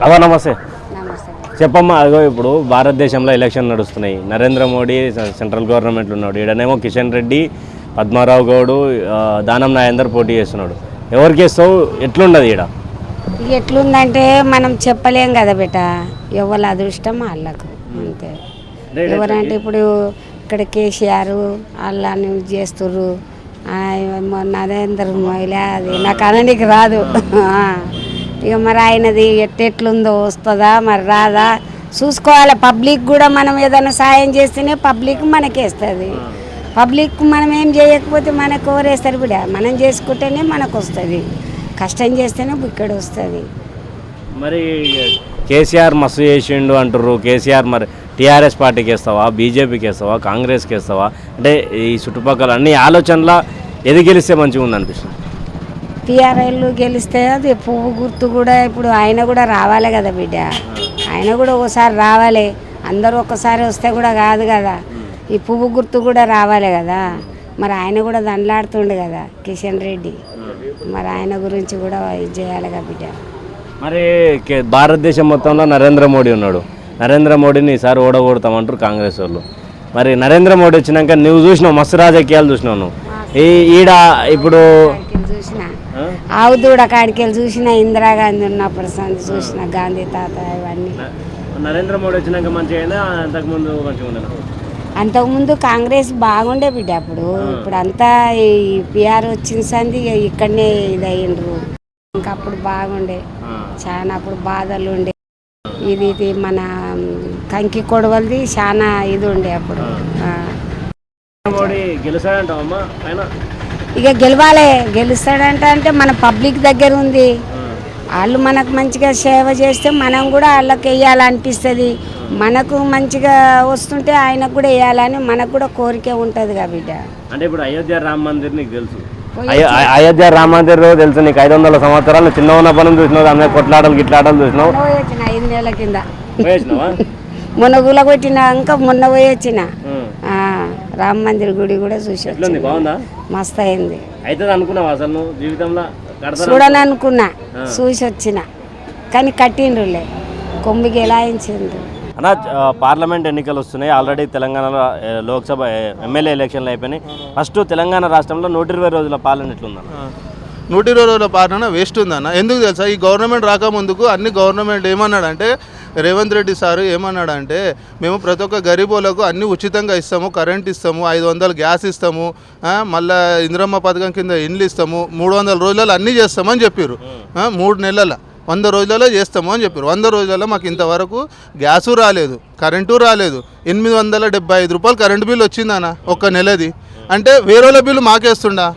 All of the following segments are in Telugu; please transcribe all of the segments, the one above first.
అవ్వ నమస్తే. నమస్తే. చెప్పమ్మా, అదిగో ఇప్పుడు భారతదేశంలో ఎలక్షన్ నడుస్తున్నాయి. నరేంద్ర మోడీ సెంట్రల్ గవర్నమెంట్లో ఉన్నాడు. ఈడనేమో కిషన్ రెడ్డి, పద్మారావు గౌడు, దానం నాగేందర్ పోటీ చేస్తున్నాడు. ఎవరికి ఇస్తావు? ఎట్లుండదు ఈడ? ఇక ఎట్లుందంటే మనం చెప్పలేం కదా బిడ్డ, ఎవరి అదృష్టం వాళ్ళకు అంతే. ఎవరంటే ఇప్పుడు ఇక్కడ కేసీఆర్ వాళ్ళని చేస్తుర్రు, నరేంద్ర మోడీ అది నాకు అనడానికి రాదు. ఇక మరి ఆయనది ఎట్లుందో వస్తుందా మరి రాదా చూసుకోవాలి. పబ్లిక్ కూడా మనం ఏదైనా సాయం చేస్తేనే పబ్లిక్ మనకేస్తుంది. పబ్లిక్ మనం ఏం చేయకపోతే మనకు ఎవరేస్తారు బిడ్డ? మనం చేసుకుంటేనే మనకు వస్తుంది, కష్టం చేస్తేనే ఇక్కడ వస్తుంది. మరి కేసీఆర్ మస్తు చేసిండు అంటారు. కేసీఆర్ మరి టీఆర్ఎస్ పార్టీకి వేస్తావా, బీజేపీకి వేస్తావా, కాంగ్రెస్కి వేస్తావా? అంటే ఈ చుట్టుపక్కల అన్ని ఆలోచనల ఏది గెలిస్తే మంచిగా ఉంది అనిపిస్తుంది? టీఆర్ఎల్ గెలిస్తే అది పువ్వు గుర్తు కూడా ఇప్పుడు ఆయన కూడా రావాలి కదా బిడ్డ, ఆయన కూడా ఒకసారి రావాలి. అందరూ ఒక్కసారి వస్తే కూడా కాదు కదా, ఈ పువ్వు గుర్తు కూడా రావాలి కదా. మరి ఆయన కూడా దండలాడుతుండు కదా కిషన్ రెడ్డి, మరి ఆయన గురించి కూడా ఇది చేయాలి కదా బిడ్డ. మరి భారతదేశం మొత్తంలో నరేంద్ర మోడీ ఉన్నాడు. నరేంద్ర మోడీని ఈసారి ఓడగొడతామంటారు కాంగ్రెస్ వాళ్ళు. మరి నరేంద్ర మోడీ వచ్చినాక నువ్వు చూసినావు, మస్తు రాజకీయాలు చూసినావు నువ్వు. ఈడ ఇప్పుడు చూసిన ఆవుదూడ కాడికి వెళ్ళి చూసిన, ఇందిరాగాంధీ ఉన్నప్పుడు చూసిన, గాంధీ తాత ఇవన్నీ. నరేంద్ర మోడీ వచ్చినాక మంచిగా అంతకుముందు మంచిగా అంతకుముందు కాంగ్రెస్ బాగుండే బిడ్డ. ఇప్పుడు అంతా ఈ పిఆర్ వచ్చిన సంది ఇక్కడనే ఇదయ్యిండ్రు. ఇంకా అప్పుడు బాగుండే, చాలా అప్పుడు బాధలు ఉండే. ఇది మన కంకి కొడవలది చాలా ఇది ఉండే అప్పుడు. ఇక గెలవాలి, గెలుస్తాడంట అంటే మన పబ్లిక్ దగ్గర ఉంది. వాళ్ళు మనకు మంచిగా సేవ చేస్తే మనం కూడా వాళ్ళకి వేయాలనిపిస్తుంది. మనకు మంచిగా వస్తుంటే ఆయనకు కూడా వేయాలని మనకు కూడా కోరిక ఉంటుంది కదా బిడ్డ. అంటే ఇప్పుడు అయోధ్య రామ మందిర్ నీకు తెలుసు, అయోధ్య రామ మందిర్ తెలుసు నీకు. 500 సంవత్సరాలు చిన్న ఉన్నప్పటి నుంచి చూసినావు, అందరూ కొట్లాటలు గిట్లాటలు చూసినావు. 5 నెలల కింద మొన్న గుల కొట్టినాక మొన్న పోయి వచ్చిన రామ మందిర్ గుడి కూడా చూసి బాగుందా? మస్తు అయింది. అయితే అనుకున్నావా అసలు నువ్వు జీవితంలో? చూడని అనుకున్నా, చూసి వచ్చిన, కానీ కట్టిండ్రులే, కొమ్మికి ఎలా ఇచ్చిండ్రు. అన్న, పార్లమెంట్ ఎన్నికలు వస్తున్నాయి. ఆల్రెడీ తెలంగాణలో లోక్సభ ఎమ్మెల్యే ఎలక్షన్లు అయిపోయినాయి. ఫస్ట్ తెలంగాణ రాష్ట్రంలో 120 రోజుల పాలన ఎట్లుందన్న? 120 రోజుల పాలన వేస్ట్ ఉందన్న. ఎందుకు తెలుసా? ఈ గవర్నమెంట్ రాకముందుకు అన్ని గవర్నమెంట్ ఏమన్నాడంటే, రేవంత్ రెడ్డి సారు ఏమన్నాడంటే, మేము ప్రతి ఒక్క గరీబోలకు అన్ని ఉచితంగా ఇస్తాము, కరెంట్ ఇస్తాము, 500 గ్యాస్ ఇస్తాము, మళ్ళీ ఇందిరమ్మ పథకం కింద ఇండ్లు ఇస్తాము, 300 రోజులలో అన్నీ చేస్తామని చెప్పారు. 3 నెలల 100 రోజులలో చేస్తాము అని చెప్పారు. 100 రోజులలో మాకు ఇంతవరకు గ్యాసు రాలేదు, కరెంటు రాలేదు. 875 రూపాయలు కరెంటు బిల్లు వచ్చిందన్న ఒక్క నెలది. అంటే వేరేల బిల్లు మాకేస్తుండా?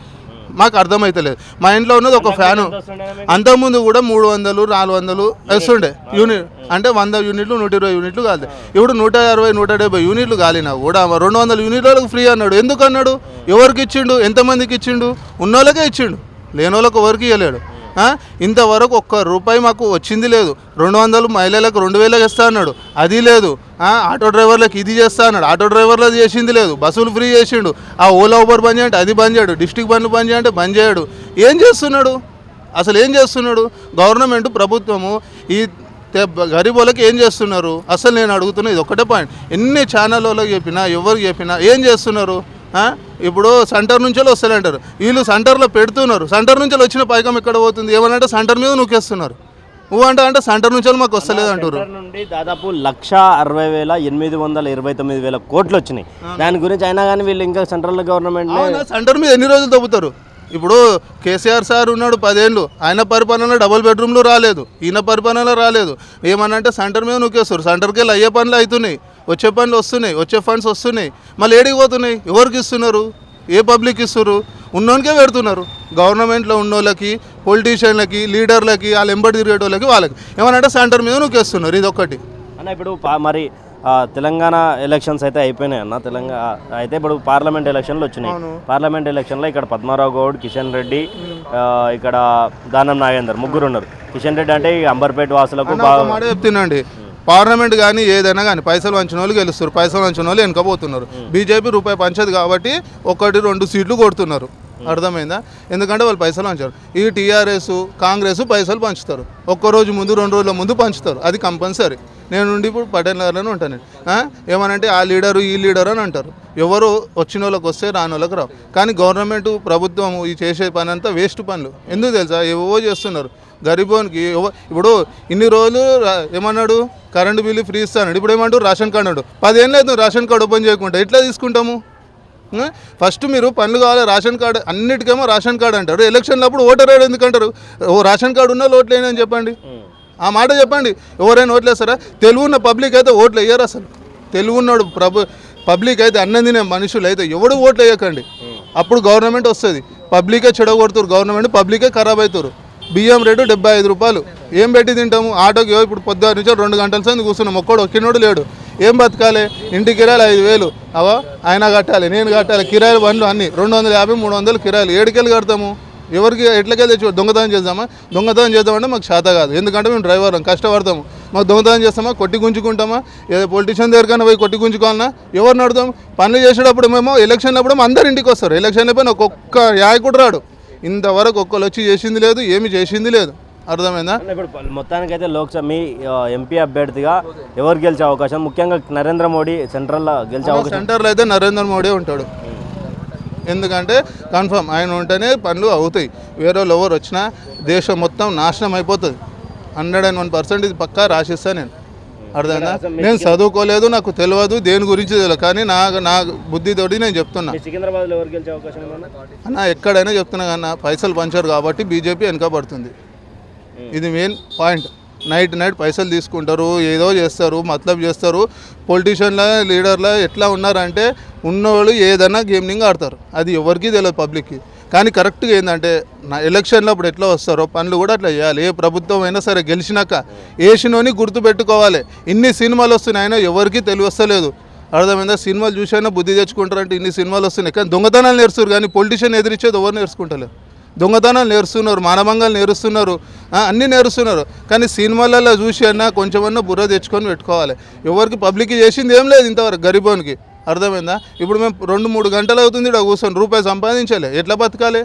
మాకు అర్థమవుతలేదు. మా ఇంట్లో ఉన్నది ఒక ఫ్యాను. అంతకుముందు కూడా 300, 400 వేస్తుండే యూనిట్. అంటే 100 యూనిట్లు 120 యూనిట్లు కాదు. ఇప్పుడు 160, 170 యూనిట్లు కాలినా కూడా 200 యూనిట్లకు ఫ్రీ అన్నాడు. ఎందుకు అన్నాడు? ఎవరికి ఇచ్చిండు? ఎంతమందికి ఇచ్చిండు? ఉన్నోళ్ళకే ఇచ్చిండు, లేని వాళ్ళకి ఎవరికి ఇవ్వలేడు. ఇంతవరకు ఒక్క రూపాయి మాకు వచ్చింది లేదు. 200 మహిళలకు 2000 ఇస్తా అన్నాడు, అది లేదు. ఆటో డ్రైవర్లకు ఇది చేస్తా అన్నాడు, ఆటో డ్రైవర్లకు చేసింది లేదు. బస్సులు ఫ్రీ చేసిండు, ఆ ఓలా ఊబర్ బంద్ చేయంటే అది బంద్ చేయడు, డిస్ట్రిక్ట్ బండ్లు బంద్ చేయంటే బంద్ చేయడు. ఏం చేస్తున్నాడు అసలు? ఏం చేస్తున్నాడు ప్రభుత్వము? ఈ గరీబోళ్ళకి ఏం చేస్తున్నారు అసలు? నేను అడుగుతున్నా, ఇది ఒక్కటే పాయింట్. ఎన్ని ఛానల్ వాళ్ళకి చెప్పినా, ఎవరికి చెప్పినా ఏం చేస్తున్నారు? ఇప్పుడు సెంటర్ నుంచి వస్తారంటారు, వీళ్ళు సెంటర్లో పెడుతున్నారు. సెంటర్ నుంచి వచ్చిన పైకం ఎక్కడ పోతుంది? ఏమనంటే సెంటర్ మీద నూకేస్తున్నారు. అంటే సెంటర్ నుంచి మాకు వస్తలేదు అంటారు. నుండి దాదాపు 1,60,829 కోట్లు వచ్చినాయి. దాని గురించి అయినా కానీ వీళ్ళు ఇంకా సెంట్రల్ గవర్నమెంట్ సెంటర్ మీద ఎన్ని రోజులు తప్పుతారు? ఇప్పుడు కేసీఆర్ సార్ ఉన్నాడు 10 ఏళ్ళు, ఆయన పరిపాలనలో డబుల్ బెడ్రూమ్లు రాలేదు, ఈయన పరిపాలనలో రాలేదు. ఏమనంటే సెంటర్ మీద నూకేస్తారు. సెంటర్కి వెళ్ళి అయ్యే పనులు అవుతున్నాయి, వచ్చే పనులు వస్తున్నాయి, వచ్చే ఫండ్స్ వస్తున్నాయి. మళ్ళీ ఏడికి పోతున్నాయి? ఎవరికి ఇస్తున్నారు? ఏ పబ్లిక్ ఇస్తున్నారు? ఉన్నోనికే పెడుతున్నారు. గవర్నమెంట్లో ఉన్నోళ్ళకి, పొలిటీషియన్లకి, లీడర్లకి, వాళ్ళు ఎంబడి తిరిగేటోళ్ళకి, వాళ్ళకి ఏమనంటే సెంటర్ మీద నూకేస్తున్నారు. ఇది ఒక్కటి అన్న. ఇప్పుడు మరి తెలంగాణ ఎలక్షన్స్ అయితే అయిపోయినాయి అన్న. తెలంగాణ అయితే ఇప్పుడు పార్లమెంట్ ఎలక్షన్లు వచ్చినాయి. పార్లమెంట్ ఎలక్షన్లో ఇక్కడ పద్మారావు గౌడ్, కిషన్ రెడ్డి, ఇక్కడ దానం నాగేందర్ ముగ్గురు ఉన్నారు. కిషన్ రెడ్డి అంటే అంబర్పేట వాసులకు బాగా చెప్తున్నాండి. పార్లమెంట్ కానీ ఏదైనా కానీ పైసలు వంచిన వాళ్ళు గెలుస్తారు, పైసలు వంచిన వాళ్ళు వెనకపోతున్నారు. బీజేపీ రూపాయి పంచదు కాబట్టి 1-2 సీట్లు కొడుతున్నారు. అర్థమైందా? ఎందుకంటే వాళ్ళు పైసలు పంచారు. ఈ టీఆర్ఎస్ కాంగ్రెస్ పైసలు పంచుతారు, ఒక్కరోజు ముందు 2 రోజుల ముందు పంచుతారు, అది కంపల్సరీ. నేను నుండి ఇప్పుడు పటేల్ నగర్లోనే ఉంటాను. ఏమనంటే ఆ లీడరు ఈ లీడర్ అని అంటారు. ఎవరు వచ్చిన వాళ్ళకి వస్తే రాని వాళ్ళకి రావు. కానీ గవర్నమెంట్ ప్రభుత్వం ఈ చేసే పని అంతా వేస్ట్ పనులు. ఎందుకు తెలుసా? ఏవో చేస్తున్నారు గరీబోనికి. ఇప్పుడు ఇన్ని రోజులు ఏమన్నాడు, కరెంటు బిల్లు ఫ్రీ ఇస్తాడు. ఇప్పుడు ఏమంటారు, రేషన్ కార్డు అన్నాడు. 10 ఏళ్ళు అవుతుంది రేషన్ కార్డు ఓపెన్ చేయకుండా. ఎట్లా తీసుకుంటాము? ఫస్ట్ మీరు పనులు కావాలి, రేషన్ కార్డు అన్నిటికేమో రేషన్ కార్డు అంటారు. ఎలక్షన్లు అప్పుడు ఓటర్ ఐడి ఎందుకు అంటారు? ఓ రేషన్ కార్డు ఉన్నా ఓట్లు వేయని చెప్పండి, ఆ మాట చెప్పండి. ఎవరైనా ఓట్లు వేస్తారా? తెలుగు ఉన్న పబ్లిక్ అయితే ఓట్లు వేయరు. అసలు తెలుగు ఉన్నాడు పబ్లిక్ అయితే అన్నం తినే మనుషులు అయితే ఎవడు ఓట్లు వేయకండి. అప్పుడు గవర్నమెంట్ వస్తుంది. పబ్లికే చెడగొడుతారు గవర్నమెంట్, పబ్లికే ఖరాబ్ అవుతారు. బియ్యం రేటు 75 రూపాయలు. ఏం పెట్టి తింటాము? ఆటోకి ఇప్పుడు పొద్దున్న నుంచి 2 గంటల సేపు కూర్చున్నాం, ఒక్కినోడు లేడు. ఏం బతకాలి? ఇంటి కిరాయిలు 5,000 అవా ఆయన కట్టాలి, నేను కట్టాలి, కిరాయిలు బండ్లు అన్నీ 250 300 కిరాయిలు. 7 కడతాము. ఎవరికి ఎట్లకెళ్ళి తెచ్చి దొంగతనం చేద్దామా? దొంగతనం చేద్దామంటే మాకు చేత కాదు. ఎందుకంటే మేము డ్రైవర్లం, కష్టపడతాము. మాకు దొంగతనం చేస్తామా? కొట్టి గుంజుకుంటామా? ఏదో పొలిటీషియన్ దగ్గరకన్నా పోయి కొట్టి గుంజుకోవాలన్నా? ఎవరిని అడుగుతాం? పనులు చేసేటప్పుడు మేము ఎలక్షన్ అప్పుడు అందరు ఇంటికి వస్తారు. ఎలక్షన్ అయిపోయిన ఒక్కొక్క యాయకుడు రాడు. ఇంతవరకు ఒక్కరు వచ్చి చేసింది లేదు, ఏమి చేసింది లేదు. అర్థమైందా? ఇప్పుడు మొత్తానికైతే లోక్సభ మీ ఎంపీ అభ్యర్థిగా ఎవరు గెలిచే అవకాశం? ముఖ్యంగా నరేంద్ర మోడీ సెంట్రల్లో గెలిచే అవకాశం. సెంటర్లో అయితే నరేంద్ర మోడీ ఉంటాడు. ఎందుకంటే కన్ఫర్మ్ ఆయన ఉంటేనే పనులు అవుతాయి. వేరే వాళ్ళు ఎవరు వచ్చినా దేశం మొత్తం నాశనం అయిపోతుంది. 101% ఇది పక్కా రాసిస్తాను నేను. అర్థమైందా? నేను చదువుకోలేదు, నాకు తెలియదు, దేని గురించి తెలియదు. కానీ నా బుద్ధితోటి నేను చెప్తున్నా. సికింద్రాబాద్లో ఎవరు గెలిచే అవకాశం అన్న ఎక్కడైనా చెప్తున్నా కన్నా పైసలు పంచారు కాబట్టి బీజేపీ వెనకబడుతుంది. ఇది మెయిన్ పాయింట్. నైట్ పైసలు తీసుకుంటారు, ఏదో చేస్తారు, మతలబ్ చేస్తారు. పొలిటీషియన్ల లీడర్ల ఎట్లా ఉన్నారంటే ఉన్నవాళ్ళు ఏదైనా గేమింగ్ ఆడతారు. అది ఎవరికి తెలియదు పబ్లిక్కి. కానీ కరెక్ట్గా ఏంటంటే ఎలక్షన్లో అప్పుడు ఎట్లా వస్తారో పనులు కూడా అట్లా చేయాలి. ఏ ప్రభుత్వం అయినా సరే గెలిచినాక వేసినోని గుర్తుపెట్టుకోవాలి. ఇన్ని సినిమాలు వస్తున్నాయి, అయినా ఎవరికి తెలియస్తలేదు. అర్థమైందా? సినిమాలు చూసైనా బుద్ధి తెచ్చుకుంటారంటే ఇన్ని సినిమాలు వస్తున్నాయి. కానీ దొంగతనాలు నేర్చున్నారు, కానీ పొలిటీషియన్ ఎదిరించేది ఎవరు నేర్చుకుంటలేరు. దొంగతనాలు నేర్స్తున్నారు, మానభంగాలు నేర్స్తున్నారు, అన్నీ నేర్స్తున్నారు. కానీ సినిమాలలో చూసి అన్నా కొంచెమన్నా బుర్ర తెచ్చుకొని పెట్టుకోవాలి. ఎవరికి పబ్లిక్కి చేసింది ఏం లేదు ఇంతవరకు గరీబోనికి. అర్థమైందా? ఇప్పుడు మేము 2-3 గంటలు అవుతుంది ఇక్కడ కూర్చొని, రూపాయి సంపాదించాలి, ఎట్లా బతకాలి?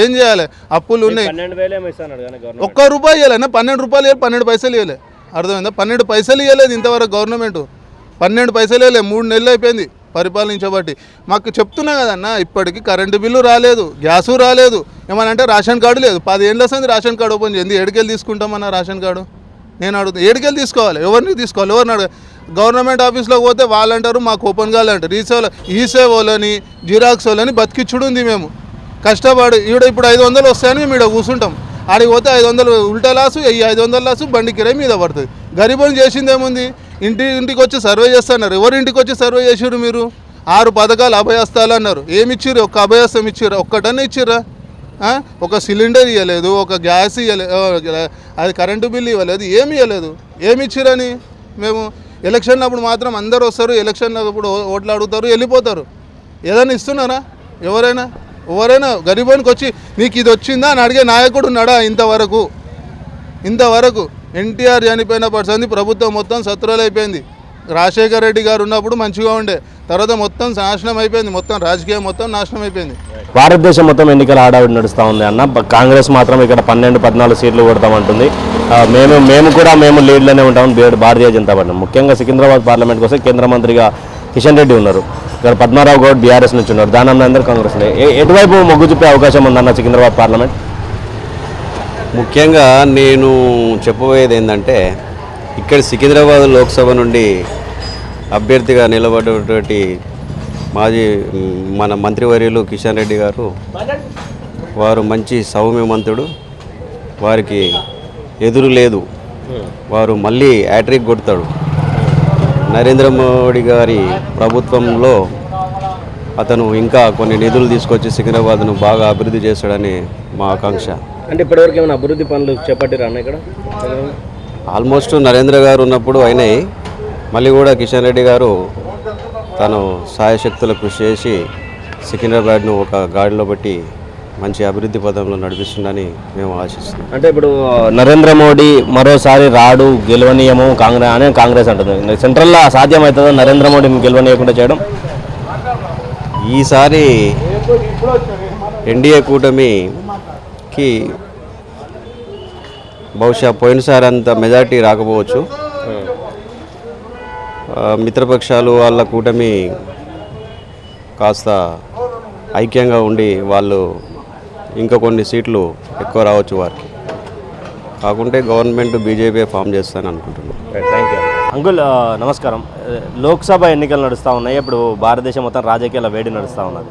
ఏం చేయాలి? అప్పులు ఉన్నాయి. 12,000 ఒక్క రూపాయి ఇవ్వాలి, 12 రూపాయలు ఇవ్వాలి, 12 పైసలు ఇవ్వలే. అర్థమైందా? 12 పైసలు ఇవ్వలేదు ఇంతవరకు గవర్నమెంట్. 12 పైసలు ఇవ్వలేదు. 3 నెలలు అయిపోయింది పరిపాలించబట్టి. మాకు చెప్తున్నా కదన్నా, ఇప్పటికీ కరెంటు బిల్లు రాలేదు, గ్యాసు రాలేదు, ఏమనంటే రేషన్ కార్డు లేదు. 10 ఏళ్ళ వస్తుంది రేషన్ కార్డు ఓపెన్ చేయండి. ఏడుకెళ్ళి తీసుకుంటామన్నా రేషన్ కార్డు? నేను అడుగుతాను, ఏడుకెళ్ళి తీసుకోవాలి? ఎవరిని తీసుకోవాలి? ఎవరిని అడగ? గవర్నమెంట్ ఆఫీస్లోకి పోతే వాళ్ళంటారు మాకు ఓపెన్ కావాలంటారు. ఈ సేవలని జిరాక్స్ వాళ్ళని బతికిచ్చుడు ఉంది. మేము కష్టపడి ఇప్పుడు 500 వస్తాయని మేము ఇక్కడ కూర్చుంటాం. ఆడికి పోతే 500 ఉల్టా లాసు, 500 లాసు బండి కిరాయి మీద పడుతుంది. గరీబుని చేసింది ఏముంది? ఇంటికి వచ్చి సర్వే చేస్తున్నారు. ఎవరింటికి వచ్చి సర్వే చేసారు మీరు? 6 పథకాలు అభయస్తాలు అన్నారు. ఏమి ఇచ్చిర్రు? ఒక్క అభయస్తం ఇచ్చిర్రా? ఒక్కటన్నా ఇచ్చిర్రా? ఒక సిలిండర్ ఇవ్వలేదు, ఒక గ్యాస్ ఇవ్వలేదు, అది కరెంటు బిల్లు ఇవ్వలేదు, ఏమి ఇవ్వలేదు. ఏమి ఇచ్చిరని? మేము ఎలక్షన్లు అప్పుడు మాత్రం అందరు వస్తారు, ఎలక్షన్లు అప్పుడు ఓట్లు అడుగుతారు, వెళ్ళిపోతారు. ఏదైనా ఇస్తున్నారా? ఎవరైనా గరీబానికి వచ్చి నీకు ఇది వచ్చిందా అని అడిగే నాయకుడు ఉన్నాడా ఇంతవరకు? ఎన్టీఆర్ చనిపోయిన పర్సంది ప్రభుత్వం మొత్తం సత్రాలు అయిపోయింది. రాజశేఖర రెడ్డి గారు ఉన్నప్పుడు మంచిగా ఉండే, తర్వాత మొత్తం నాశనం అయిపోయింది. మొత్తం రాజకీయం మొత్తం నాశనం అయిపోయింది. భారతదేశం మొత్తం ఎన్నికల హడావిడి నడుస్తూ ఉంది అన్న. కాంగ్రెస్ మాత్రం ఇక్కడ 12-14 సీట్లు కొడతామంటుంది. మేము లీడ్లోనే ఉంటామని భారతీయ జనతా పార్టీ. ముఖ్యంగా సికింద్రాబాద్ పార్లమెంట్ కోసం కేంద్ర మంత్రిగా కిషన్ రెడ్డి ఉన్నారు. ఇక్కడ పద్మారావు గౌడ్ బీఆర్ఎస్ నుంచి ఉన్నారు, దానం నాగేందర్ కాంగ్రెస్. ఎటువైపు మొగ్గు చూపే అవకాశం ఉందన్న సికింద్రాబాద్ పార్లమెంట్? ముఖ్యంగా నేను చెప్పబోయేది ఏంటంటే, ఇక్కడ సికింద్రాబాద్ లోక్సభ నుండి అభ్యర్థిగా నిలబడినటువంటి మన మంత్రివర్యులు కిషన్ రెడ్డి గారు, వారు మంచి సౌమ్యవంతుడు, వారికి ఎదురు లేదు, వారు మళ్ళీ హ్యాట్రిక్ కొడతాడు. నరేంద్ర మోడీ గారి ప్రభుత్వంలో అతను ఇంకా కొన్ని నిధులు తీసుకొచ్చి సికింద్రాబాద్ను బాగా అభివృద్ధి చేస్తాడని మా ఆకాంక్ష. అంటే ఇప్పటివరకు ఏమైనా అభివృద్ధి పనులు చేపట్టిరా అన్న ఇక్కడ? ఆల్మోస్ట్ నరేంద్ర గారు ఉన్నప్పుడు అయినాయి. మళ్ళీ కూడా కిషన్ రెడ్డి గారు తను సాయశక్తుల కృషి చేసి సికింద్రాబాద్ను ఒక గాడిలో బట్టి మంచి అభివృద్ధి పదంలో నడిపిస్తుందని మేము ఆశిస్తున్నాం. అంటే ఇప్పుడు నరేంద్ర మోడీ మరోసారి రాడు, గెలవనీయము కాంగ్రెస్ అంటుంది. సెంట్రల్లో సాధ్యమవుతుందో నరేంద్ర మోడీని గెలవనీయకుండా చేయడం? ఈసారి ఎన్డీఏ కూటమికి బహుశా పోయినసారి అంత మెజార్టీ రాకపోవచ్చు. మిత్రపక్షాలు వాళ్ళ కూటమి కాస్త ఐక్యంగా ఉండి వాళ్ళు ఇంకా కొన్ని సీట్లు ఎక్కువ రావచ్చు వారికి. కాకుంటే గవర్నమెంట్ బీజేపీ ఫామ్ చేస్తాను అనుకుంటున్నాను. Thank you uncle. నమస్కారం. లోక్సభ ఎన్నికలు నడుస్తూ ఉన్నాయి. ఇప్పుడు భారతదేశం మొత్తం రాజకీయాల వేడి నడుస్తూ ఉన్నది.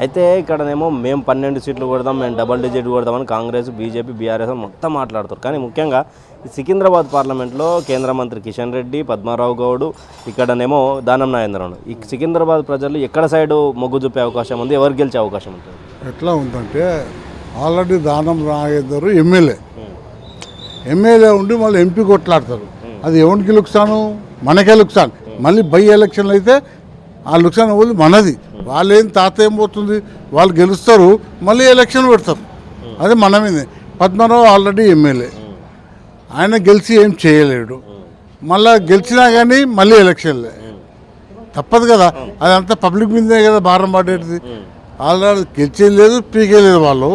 అయితే ఇక్కడనేమో మేము 12 సీట్లు కొడదాం, మేము డబుల్ డిజిట్ కొడదామని కాంగ్రెస్, బీజేపీ, బీఆర్ఎస్ మొత్తం మాట్లాడుతారు. కానీ ముఖ్యంగా ఈ సికింద్రాబాద్ పార్లమెంట్లో కేంద్ర మంత్రి కిషన్ రెడ్డి, పద్మారావు గౌడ్, ఇక్కడనేమో దానం నాగేంద్రరావు. ఈ సికింద్రాబాద్ ప్రజలు ఎక్కడ సైడు మొగ్గు చూపే అవకాశం ఉంది? ఎవరు గెలిచే అవకాశం ఉంటుంది? ఎట్లా ఉందంటే ఆల్రెడీ దానం నాగేందరు ఎమ్మెల్యే ఉండి మళ్ళీ ఎంపీ కొట్లాడతారు. అది ఎవరికి లుక్సాను? మనకే లుక్సాన్. మళ్ళీ బై ఎలక్షన్లు అయితే ఆ లుక్సాన్ పోతుంది మనది. వాళ్ళు ఏం తాత ఏం పోతుంది, వాళ్ళు గెలుస్తారు మళ్ళీ ఎలక్షన్ పెడతారు. అదే మనమేది. పద్మనాభం ఆల్రెడీ ఎమ్మెల్యే, ఆయన గెలిచి ఏం చేయలేడు. మళ్ళీ గెలిచినా కానీ మళ్ళీ ఎలక్షన్లే తప్పదు కదా. అదంతా పబ్లిక్ మీదే కదా భారం పడేది. ఆల్రెడీ గెలిచేది లేదు, పీకేలేదు వాళ్ళు.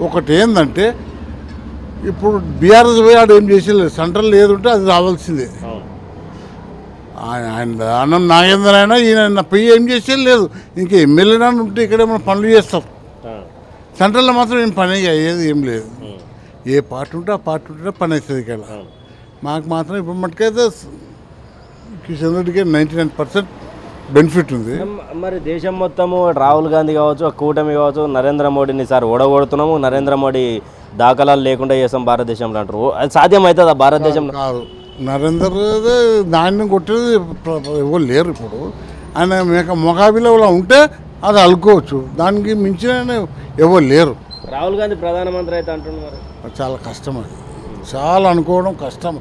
ఒకటి ఏంటంటే ఇప్పుడు బీఆర్ఎస్ పోయి ఆడు ఏం చేసేది, సెంట్రల్ ఏది ఉంటే అది రావాల్సిందే. ఆయన దానం నాగేంద్ర అయినా ఈయన పోయి ఏం చేసేది లేదు. ఇంకా ఎమ్మెల్యేనా ఉంటే ఇక్కడ ఏమైనా పనులు చేస్తారు. సెంట్రల్లో మాత్రం ఏం పని అయ్యేది ఏం లేదు. ఏ పార్టీ ఉంటే ఆ పార్టీ ఉంటే పని అవుతుంది ఇక్కడ. మాకు మాత్రం ఇప్పుడు మటుకైతే కిషన్ రెడ్డికి 99% బెనిఫిట్ ఉంది. మరి దేశం మొత్తము రాహుల్ గాంధీ కావచ్చు, కూటమి కావచ్చు, నరేంద్ర మోడీని సార్ ఓడగొడుతున్నాము, నరేంద్ర మోడీ దాఖలాలు లేకుండా చేస్తాం భారతదేశంలో అంటారు. అది సాధ్యం అవుతుందా భారతదేశంలో? కాదు. నరేంద్ర దాన్ని కొట్టేది ఎవరు లేరు ఇప్పుడు. ఆయన మొకాబిలో ఉంటే అది అలుకోవచ్చు, దానికి మించిన ఎవరు లేరు. రాహుల్ గాంధీ ప్రధానమంత్రి అయితే అంటున్నారు. చాలా కష్టం అది, చాలా అనుకోవడం కష్టం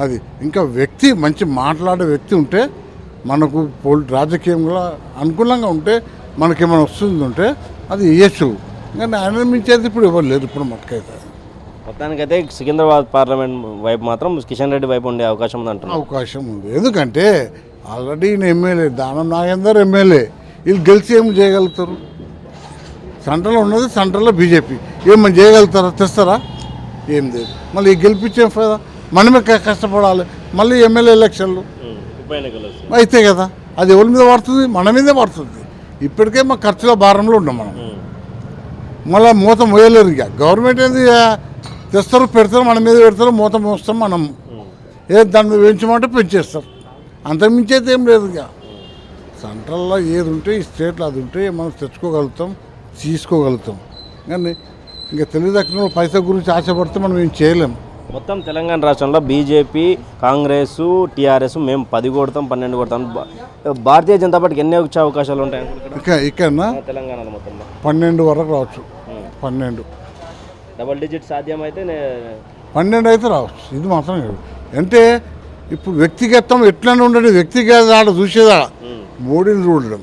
అది. ఇంకా వ్యక్తి మంచి మాట్లాడే వ్యక్తి ఉంటే మనకు రాజకీయంగా అనుకూలంగా ఉంటే మనకేమైనా వస్తుంది ఉంటే అది వేయచ్చు. కానీ ఆయన మించేది ఇప్పుడు ఎవరు లేరు ఇప్పుడు మటుకైతే. మొత్తానికైతే సికింద్రాబాద్ పార్లమెంట్ వైపు మాత్రం కిషన్ రెడ్డి వైపు ఉండే అవకాశం ఉంది అంటున్నారు. అవకాశం ఉంది. ఎందుకంటే ఆల్రెడీ ఈయన ఎమ్మెల్యే, దానం నాగేందర్ ఎమ్మెల్యే. వీళ్ళు గెలిచి ఏమి చేయగలుగుతారు? సెంట్రల్లో ఉన్నది సెంట్రల్లో బీజేపీ. ఏమని చేయగలుగుతారా? తెస్తారా? ఏం లేదు. మళ్ళీ గెలిపించే కదా మనమే కష్టపడాలి. మళ్ళీ ఎమ్మెల్యే ఎలక్షన్లు అయితే కదా, అది ఎవరి మీద పడుతుంది? మన మీదే పడుతుంది. ఇప్పటికే మా ఖర్చుల భారంలో ఉన్నాం మనం. మళ్ళీ మూత మోయలేరు. ఇక గవర్నమెంట్ ఏంది, తెస్తారు పెడతారు, మన మీద పెడతారు, మూత మోస్తాం మనం. దాని మీద పెంచమంటే పెంచేస్తారు. అంతకుమించి అయితే ఏం లేదు. ఇక సెంట్రల్లో ఏది ఉంటే ఈ స్టేట్లో అది ఉంటే మనం తెచ్చుకోగలుగుతాం, తీసుకోగలుగుతాం. కానీ ఇంకా తెలియదక్కిన పైసా గురించి ఆశపడితే మనం ఏం చేయలేం. మొత్తం తెలంగాణ రాష్ట్రంలో బీజేపీ, కాంగ్రెస్, టీఆర్ఎస్ మేము 10 కొడతాం, 12 కొడతాం. భారతీయ జనతా పార్టీకి ఎన్ని వచ్చే అవకాశాలు ఉంటాయి ఇక్కడ తెలంగాణలో? మొత్తం 12 వరకు రావచ్చు. 12 డబుల్ డిజిట్ సాధ్యం అయితే 12 అయితే రావచ్చు. ఇది మాత్రం అంటే ఇప్పుడు వ్యక్తిగతం ఎట్లనే ఉండదు. వ్యక్తిగత ఆడ చూసేదా మోడీని చూడడం,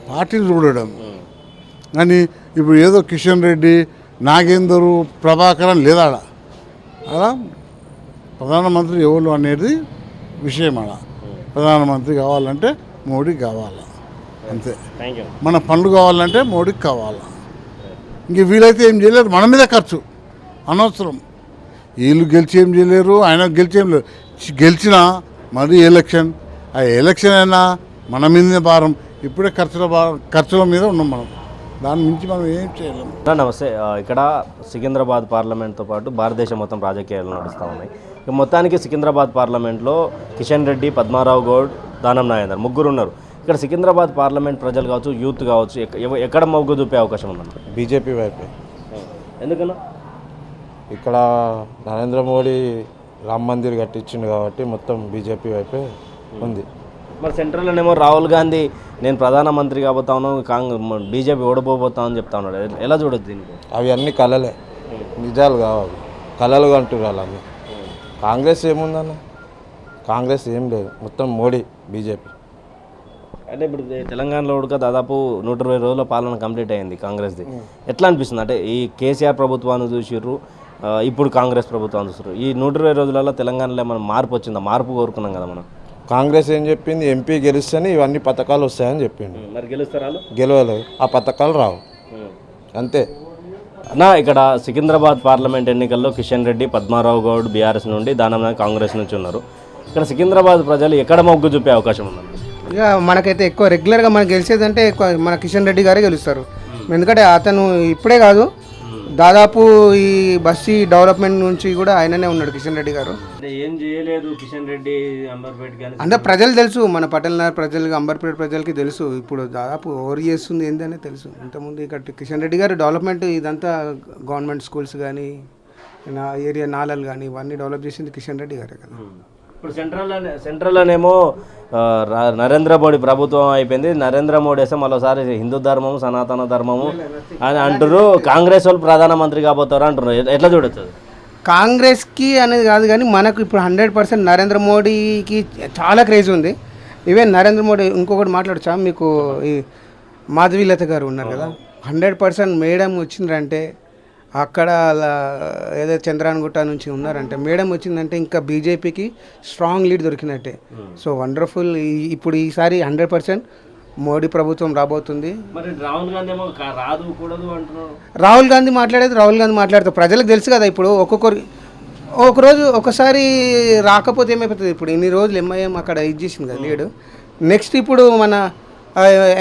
పార్టీని చూడడం. కానీ ఇప్పుడు ఏదో కిషన్ రెడ్డి, నాగేందరు, ప్రభాకరన్ లేదా అలా ప్రధానమంత్రి ఎవరు అనేది విషయం. అలా ప్రధానమంత్రి కావాలంటే మోడీకి కావాలా, అంతే. మన పనులు కావాలంటే మోడీకి కావాలా. ఇంక వీలైతే ఏం చేయలేరు. మన మీద ఖర్చు అనవసరం. వీళ్ళు గెలిచి ఏం చేయలేరు, ఆయన గెలిచి ఏం లేరు. గెలిచినా మరి ఎలక్షన్, ఆ ఎలక్షన్ అయినా మన మీదనే భారం. ఇప్పుడే ఖర్చుల మీద ఉన్నాం మనం. దాని మించి మనం ఏం చేయలేము. నమస్తే. ఇక్కడ సికింద్రాబాద్ పార్లమెంట్తో పాటు భారతదేశం మొత్తం రాజకీయాలు నడుస్తూ ఉన్నాయి. మొత్తానికి సికింద్రాబాద్ పార్లమెంట్లో కిషన్ రెడ్డి, పద్మారావు గౌడ్, దానం నాగేందర్ ముగ్గురు ఉన్నారు. ఇక్కడ సికింద్రాబాద్ పార్లమెంట్ ప్రజలు కావచ్చు, యూత్ కావచ్చు, ఎక్కడ మొగ్గు చూపే అవకాశం ఉందన్న? బీజేపీ వైపే. ఎందుకన్నా? ఇక్కడ నరేంద్ర మోడీ రామ్ మందిర్ కట్టించిండు కాబట్టి మొత్తం బీజేపీ వైపే ఉంది. మరి సెంట్రల్లోనేమో రాహుల్ గాంధీ నేను ప్రధానమంత్రి కాబోతాను, బీజేపీ ఓడిపోబోతా అని చెప్తా ఉన్నాడు. ఎలా చూడొచ్చు దీనికి? అవి అన్నీ కళలే, నిజాలు కావాలి. కళలు అంటున్నారు వాళ్ళని. కాంగ్రెస్ ఏముందన్న? కాంగ్రెస్ ఏం లేదు, మొత్తం మోడీ, బీజేపీ. అంటే ఇప్పుడు తెలంగాణలో కూడా దాదాపు 120 రోజుల పాలన కంప్లీట్ అయింది కాంగ్రెస్ది. ఎట్లా అనిపిస్తుంది? అంటే ఈ కేసీఆర్ ప్రభుత్వాన్ని చూసిర్రు, ఇప్పుడు కాంగ్రెస్ ప్రభుత్వాన్ని చూసారు. ఈ 120 రోజులలో తెలంగాణలో మనం మార్పు వచ్చిందా? మార్పు కోరుకున్నాం కదా మనం. కాంగ్రెస్ ఏం చెప్పింది? ఎంపీ గెలిస్తేనే ఇవన్నీ పథకాలు వస్తాయని చెప్పిండు. మరి గెలుస్తారా? గెలవలేదు, ఆ పథకాలు రావు. అంతే. అన్న ఇక్కడ సికింద్రాబాద్ పార్లమెంట్ ఎన్నికల్లో కిషన్ రెడ్డి, పద్మారావు గౌడ్ బీఆర్ఎస్ నుండి, దానం నాయక్ కాంగ్రెస్ నుంచి ఉన్నారు. ఇక్కడ సికింద్రాబాద్ ప్రజలు ఎక్కడ మొగ్గు చూపే అవకాశం ఉంది? ఇక మనకైతే ఎక్కువ రెగ్యులర్గా మనకు గెలిచేదంటే ఎక్కువ మన కిషన్ రెడ్డి గారే గెలుస్తారు. ఎందుకంటే అతను ఇప్పుడే కాదు, దాదాపు ఈ బస్సీ డెవలప్మెంట్ నుంచి కూడా ఆయననే ఉన్నాడు కిషన్ రెడ్డి గారు. ఏం చేయలేదు కిషన్ రెడ్డి అంబర్పేట కానీ అంటే ప్రజలు తెలుసు, మన పటేల్నగర్ ప్రజలకు, అంబర్పేట ప్రజలకి తెలుసు ఇప్పుడు దాదాపు ఓవర్ చేస్తుంది ఏంటనే తెలుసు. ఇంతకుముందు ఇక్కడ కిషన్ రెడ్డి గారు డెవలప్మెంట్ ఇదంతా గవర్నమెంట్ స్కూల్స్ కానీ నా ఏరియా నాలలు కానీ ఇవన్నీ డెవలప్ చేసింది కిషన్ రెడ్డి గారే కదా. ఇప్పుడు సెంట్రల్లోనేమో నరేంద్ర మోడీ ప్రభుత్వం అయిపోయింది. నరేంద్ర మోడీ వేస్తే మరోసారి హిందూ ధర్మము, సనాతన ధర్మము అని అంటారు. కాంగ్రెస్ వాళ్ళు ప్రధానమంత్రి కాబోతారు అంటున్నారు. ఎట్లా చూడొచ్చు? కాంగ్రెస్కి అనేది కాదు కానీ మనకు ఇప్పుడు 100% నరేంద్ర మోడీకి చాలా క్రేజ్ ఉంది. ఈవెన్ నరేంద్ర మోడీ ఇంకొకటి మాట్లాడచ్చా మీకు, ఈ మాధవీలత గారు ఉన్నారు కదా, 100% మేడం వచ్చిందంటే అక్కడ ఏదో చంద్రాయణగుట్ట నుంచి ఉన్నారంటే మేడం వచ్చిందంటే ఇంకా బీజేపీకి స్ట్రాంగ్ లీడ్ దొరికినట్టే. So wonderful. ఇప్పుడు ఈసారి 100% మోడీ ప్రభుత్వం రాబోతుంది. మరి రాహుల్ గాంధీ ఏమో రాదు కూడదు అంటున్నారు. రాహుల్ గాంధీ మాట్లాడతారు. ప్రజలకు తెలుసు కదా, ఇప్పుడు ఒకరోజు ఒకసారి రాకపోతే ఏమైపోతుంది. ఇప్పుడు ఇన్ని రోజులు ఎంఐఎం అక్కడ ఇది చేసింది కదా లీడ్. నెక్స్ట్ ఇప్పుడు మన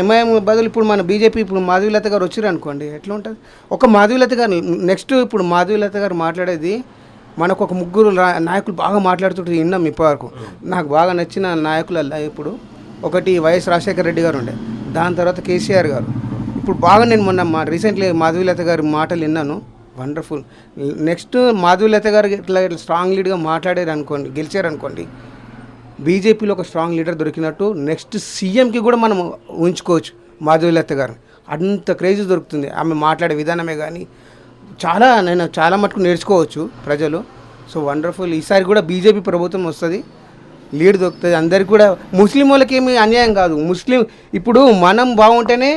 ఎంఐఎం బదులు ఇప్పుడు మన బీజేపీ ఇప్పుడు మాధవీలత గారు వచ్చారు అనుకోండి, ఎట్లా ఉంటుంది? ఒక మాధవీలత గారు నెక్స్ట్ ఇప్పుడు మాధవీలత గారు మాట్లాడేది మనకు ఒక ముగ్గురు నాయకులు బాగా మాట్లాడుతుంటే విన్నాం ఇప్పటివరకు. నాకు బాగా నచ్చిన నాయకులల్లా ఇప్పుడు ఒకటి వైఎస్ రాజశేఖర రెడ్డి గారు ఉండే, దాని తర్వాత కేసీఆర్ గారు. ఇప్పుడు బాగా నేను మొన్న రీసెంట్లీ మాధవీలత గారి మాటలు విన్నాను, వండర్ఫుల్. నెక్స్ట్ మాధవీలత గారు ఇట్లా స్ట్రాంగ్ లీడ్గా మాట్లాడారు అనుకోండి, గెలిచారు అనుకోండి, బీజేపీలో ఒక స్ట్రాంగ్ లీడర్ దొరికినట్టు నెక్స్ట్ సీఎంకి కూడా మనం ఉంచుకోవచ్చు మాధవీలత గారు. అంత క్రేజ్ దొరుకుతుంది ఆమె మాట్లాడే విధానమే కానీ. నేను చాలా మటుకు నేర్చుకోవచ్చు ప్రజలు. So wonderful. ఈసారి కూడా బీజేపీ ప్రభుత్వం వస్తుంది, లీడ్ దొరుకుతుంది అందరికి కూడా. ముస్లిం వాళ్ళకి ఏమి అన్యాయం కాదు. ఇప్పుడు మనం బాగుంటేనే,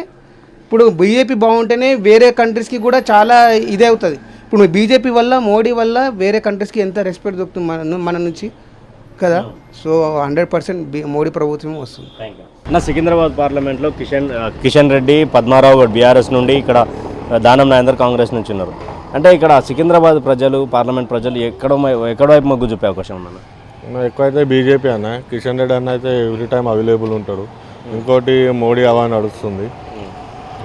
ఇప్పుడు బీజేపీ బాగుంటేనే వేరే కంట్రీస్కి కూడా చాలా ఇదే అవుతుంది. ఇప్పుడు బీజేపీ వల్ల, మోడీ వల్ల వేరే కంట్రీస్కి ఎంత రెస్పెక్ట్ దొరుకుతుంది మన నుంచి కదా. సో 100% మోడీ ప్రభుత్వం వస్తుంది. నా సికింద్రాబాద్ పార్లమెంట్లో కిషన్ రెడ్డి, పద్మారావు గౌడ్ బీఆర్ఎస్ నుండి, ఇక్కడ దానం నాగేందర్ కాంగ్రెస్ నుంచి ఉన్నారు. అంటే ఇక్కడ సికింద్రాబాద్ ప్రజలు, పార్లమెంట్ ప్రజలు ఎక్కడ వైపు మొగ్గు చూపే అవకాశం ఉందన్న? ఎక్కువైతే బీజేపీ అన్న. కిషన్ రెడ్డి అన్న అయితే ఎవ్రీ టైం అవైలబుల్ ఉంటాడు. ఇంకోటి మోడీ అవా నడుస్తుంది.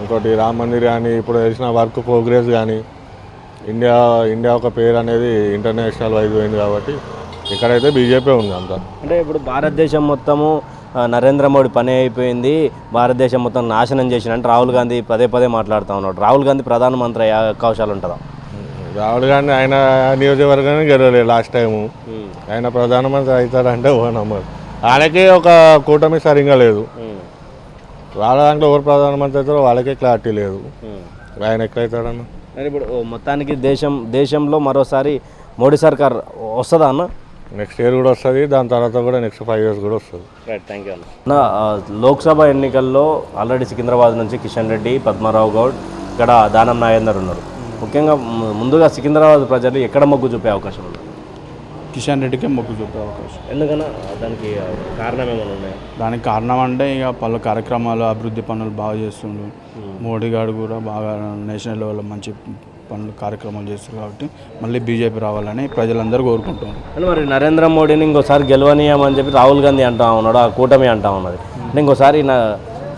ఇంకోటి రామ్ మందిర్ కానీ, ఇప్పుడు చేసిన వర్క్ ప్రోగ్రెస్ కానీ, ఇండియా ఒక పేరు అనేది ఇంటర్నేషనల్ వైజ్ పోయింది కాబట్టి ఇక్కడైతే బీజేపీ ఉంది అంతా. అంటే ఇప్పుడు భారతదేశం మొత్తము నరేంద్ర మోడీ పని అయిపోయింది, భారతదేశం మొత్తం నాశనం చేసినంటే రాహుల్ గాంధీ పదే మాట్లాడుతూ ఉన్నాడు. రాహుల్ గాంధీ ప్రధానమంత్రి అయ్యే అవకాశాలు ఉంటుందా? రాహుల్ గాంధీ ఆయన నియోజకవర్గాన్ని గెలవలేదు లాస్ట్ టైము. ఆయన ప్రధానమంత్రి అవుతారంటే ఓ నమ్మరు. ఆయనకే ఒక కూటమి సరిగ్గా లేదు. వాళ్ళ దాంట్లో ఎవరు ప్రధానమంత్రి అవుతారో వాళ్ళకే క్లారిటీ లేదు. ఆయన ఎక్కడవుతాడన్న? ఇప్పుడు మొత్తానికి దేశంలో మరోసారి మోడీ సర్కార్ వస్తుందా అన్న? నెక్స్ట్ ఇయర్ కూడా వస్తుంది, దాని తర్వాత కూడా నెక్స్ట్ 5 years కూడా వస్తుంది. రైట్, థ్యాంక్ యూ అన్న. లోక్సభ ఎన్నికల్లో ఆల్రెడీ సికింద్రాబాద్ నుంచి కిషన్ రెడ్డి, పద్మారావు గౌడ్, ఇక్కడ దానం నాగేందర్ ఉన్నారు. ముఖ్యంగా ముందుగా సికింద్రాబాద్ ప్రజలు ఎక్కడ మొగ్గు చూపే అవకాశం ఉంది? కిషన్ రెడ్డికే మొగ్గు చూపే అవకాశం. ఎందుకన్నా దానికి కారణం ఏమైనా ఉన్నాయా? దానికి కారణం అంటే ఇక పలు కార్యక్రమాలు, అభివృద్ధి పనులు బాగా చేస్తుండ్రు. మోడీ గారు కూడా బాగా నేషనల్ లెవెల్లో మంచి పనులు కార్యక్రమాలు చేస్తారు కాబట్టి మళ్ళీ బీజేపీ రావాలని ప్రజలందరూ కోరుకుంటున్నారు. అని మరి నరేంద్ర మోడీని ఇంకోసారి గెలవనీయమని చెప్పి రాహుల్ గాంధీ అంటా ఉన్నాడు, ఆ కూటమి అంటా ఉన్నది. అంటే ఇంకోసారి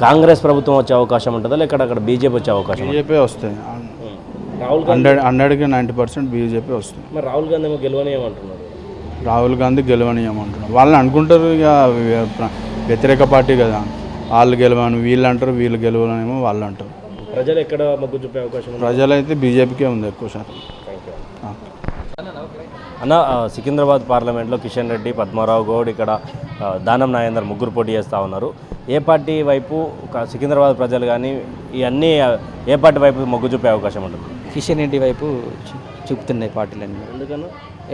కాంగ్రెస్ ప్రభుత్వం వచ్చే అవకాశం ఉంటుందా, లేక అక్కడ బీజేపీ వచ్చే అవకాశం? బీజేపీ వస్తాయి. రాహుల్ 100కి 90% బీజేపీ వస్తుంది. మరి రాహుల్ గాంధీ ఏమో గెలవనీయమంటున్నారు. రాహుల్ గాంధీ గెలవనీయమంటున్నారు. వాళ్ళని అనుకుంటారు ఇక వ్యతిరేక పార్టీ కదా, వాళ్ళు గెలవని వీళ్ళు అంటారు, వీళ్ళు గెలవనేమో వాళ్ళు అంటారు. ప్రజలు ఎక్కడ మొగ్గు చూపే అవకాశం? ప్రజలైతే బీజేపీకే ఉంది ఎక్కువ శాతం. అన్న, సికింద్రాబాద్ పార్లమెంట్లో కిషన్ రెడ్డి, పద్మారావు గౌడ్, ఇక్కడ దానం నాగేందర్ ముగ్గురు పోటీ చేస్తూ ఉన్నారు. ఏ పార్టీ వైపు సికింద్రాబాద్ ప్రజలు కానీ ఇవన్నీ ఏ పార్టీ వైపు మొగ్గు చూపే అవకాశం ఉంటుంది? కిషన్ రెడ్డి వైపు చూపుతున్నాయి పార్టీలన్నీ.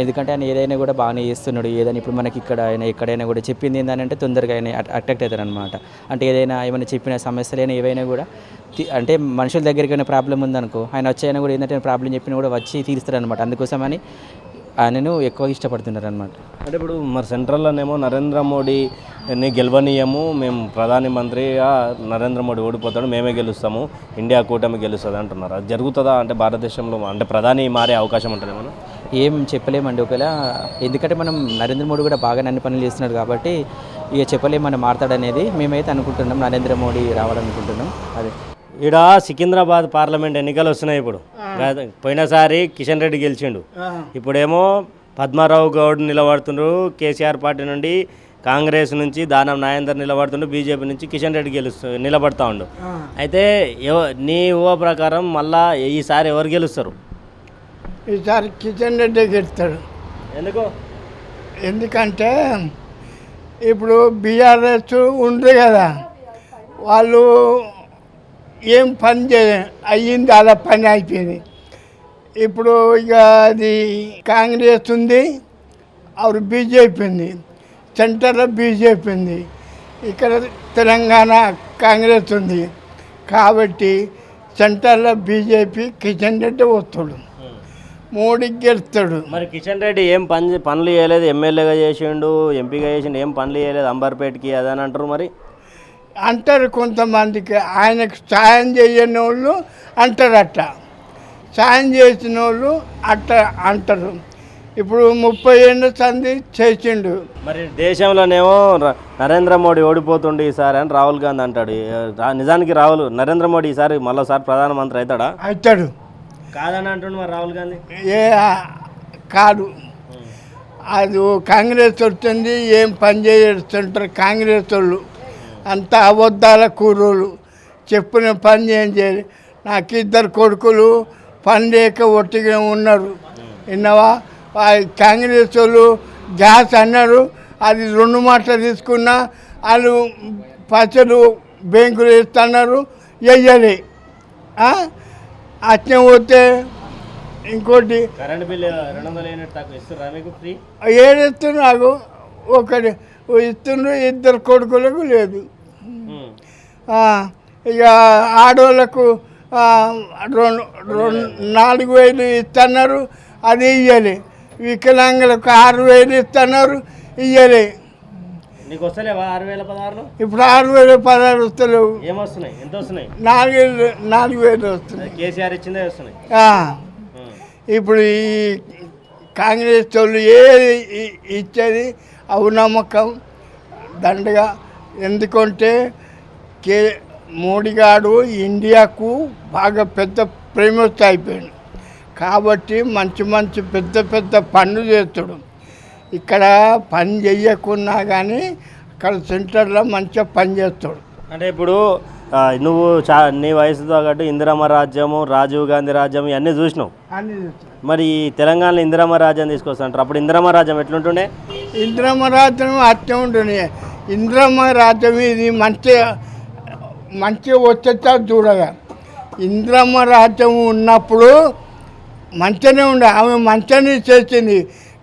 ఎందుకంటే ఆయన ఏదైనా కూడా బాగానే చేస్తున్నాడు. ఏదైనా ఇప్పుడు మనకి ఇక్కడ ఆయన ఎక్కడైనా కూడా చెప్పింది ఏంటంటే తొందరగా ఆయన అట్రాక్ట్ అవుతారు అనమాట. అంటే ఏమైనా చెప్పిన సమస్యలైనా ఏవైనా కూడా అంటే మనుషుల దగ్గరికి ఏమైనా ప్రాబ్లం ఉందనుకో, ఆయన వచ్చైనా కూడా ఏంటంటే ప్రాబ్లం చెప్పినా కూడా వచ్చి తీరుస్తారు అనమాట. అందుకోసమని ఆయనను ఎక్కువ ఇష్టపడుతున్నారు అనమాట. అంటే ఇప్పుడు మరి సెంట్రల్లోనేమో నరేంద్ర మోడీని గెలవనీయము, మేము ప్రధానమంత్రిగా నరేంద్ర మోడీ ఓడిపోతాడు, మేమే గెలుస్తాము, ఇండియా కూటమి గెలుస్తుంది అంటున్నారు. అది జరుగుతుందా? అంటే భారతదేశంలో అంటే ప్రధాని మారే అవకాశం ఉంటుంది మనం ఏం చెప్పలేమండి. ఒకవేళ ఎందుకంటే మనం నరేంద్ర మోడీ కూడా బాగా అన్ని పనులు చేస్తున్నాడు కాబట్టి ఇక చెప్పలేము మనం మాట్లాడనేది. మేమైతే అనుకుంటున్నాం నరేంద్ర మోడీ రావాలనుకుంటున్నాం. అదే ఈడ సికింద్రాబాద్ పార్లమెంట్ ఎన్నికలు వస్తున్నాయి ఇప్పుడు. పోయినసారి కిషన్ రెడ్డి గెలిచిండు, ఇప్పుడేమో పద్మారావు గౌడ్ నిలబడుతుండ్రు. కేసీఆర్ పార్టీ నుండి కాంగ్రెస్ నుంచి దానం నాగేందర్ నిలబడుతుండు, బీజేపీ నుంచి కిషన్ రెడ్డి నిలబడతా ఉండు. అయితే నీ ఊహ ప్రకారం మళ్ళా ఈసారి ఎవరు గెలుస్తారు? ఈసారి కిషన్ రెడ్డి గెలుస్తాడు. ఎందుకు? ఎందుకంటే ఇప్పుడు బీఆర్ఎస్ ఉంది కదా, వాళ్ళు ఏం పని అయ్యింది, అలా పని అయిపోయింది. ఇప్పుడు ఇక అది కాంగ్రెస్ ఉంది, ఆవిడ బీజేపీ ఉంది, సెంటర్లో బీజేపీ ఉంది, ఇక్కడ తెలంగాణ కాంగ్రెస్ ఉంది. కాబట్టి సెంటర్లో బీజేపీ కిషన్ రెడ్డి వస్తాడు, మోడీకి గెలుస్తాడు. మరి కిషన్ రెడ్డి ఏం పనులు చేయలేదు, ఎమ్మెల్యేగా చేసిండు, ఎంపీగా చేసిండు, ఏం పనులు చేయలేదు అంబర్పేటకి అదని అంటారు. మరి అంటారు కొంతమందికి, ఆయనకు సాయం చేయని వాళ్ళు అంటారట, సాయం చేసిన వాళ్ళు అట్ట అంటారు. ఇప్పుడు 30 ఏళ్ళ సంది చేసిండు. మరి దేశంలోనేమో నరేంద్ర మోడీ ఓడిపోతుండే ఈసారి అని రాహుల్ గాంధీ అంటాడు. నిజానికి నరేంద్ర మోడీ ఈసారి మరోసారి ప్రధానమంత్రి అవుతాడా? అవుతాడు కాదని అంటుండు మరి రాహుల్ గాంధీ. కాదు, అది కాంగ్రెస్ వచ్చింది, ఏం పని చేస్తుంటారు కాంగ్రెస్ వాళ్ళు, అంత అబద్ధాల కూరలు, చెప్పిన పని ఏం చేయాలి. నాకు 2 కొడుకులు పని లేక ఒట్టిగా ఉన్నారు, విన్నావా? కాంగ్రెస్ వాళ్ళు గ్యాస్ అన్నారు, అది 2 మాటలు తీసుకున్నా వాళ్ళు పచ్చలు బ్యాంకులు ఇస్తున్నారు, వెయ్యాలి. అట్నే పోతే ఇంకోటి కరెంట్ బిల్లు 200 యూనిట్ తక్కువ ఇస్తారా మీకు ఫ్రీ? ఏడిస్తున్నారు, నాకు ఒకటి ఇస్తుండ్రు, 2 కొడుకులకు లేదు. ఇక ఆడవాళ్ళకు 4,000 ఇస్తున్నారు, అది ఇవ్వాలి. వికలాంగులకు 6,000 ఇస్తున్నారు, ఇవ్వాలి. నీకు వస్తలేవా 6,016? ఇప్పుడు 6,016 వస్తలేవు. ఏమొస్తున్నాయి? ఎంత వస్తున్నాయి? 4,000 వస్తున్నాయి. కేసీఆర్ ఇచ్చిందే వస్తున్నాయి. ఇప్పుడు ఈ కాంగ్రెస్ వాళ్ళు ఏది ఇచ్చేది అవునమ్మకం దండగా. ఎందుకంటే మోడీ గారు ఇండియాకు బాగా పెద్ద ప్రేమస్థ అయిపోయాడు కాబట్టి మంచి పెద్ద పనులు చేస్తాడు. ఇక్కడ పని చేయకున్నా కానీ అక్కడ సెంటర్లో మంచిగా పని చేస్తాడు. అంటే ఇప్పుడు నువ్వు నీ వయసుతో పాటు ఇందిరమ్మ రాజ్యము, రాజీవ్ గాంధీ రాజ్యం ఇవన్నీ చూసినావు. మరి ఈ తెలంగాణలో ఇందిరమ్మ రాజ్యం తీసుకొస్తాంటారు. అప్పుడు ఇందిరమ్మ రాజ్యం ఎట్లుంటుండే? ఇందిరమ్మ రాజ్యం అట్టే ఉంటుంది. ఇందిరమ్మ రాజ్యం ఇది మంచిగా వచ్చేట చూడగా. ఇందిరమ్మ రాజ్యం ఉన్నప్పుడు మంచిగానే ఉండే, ఆమె మంచిగానే చేసింది.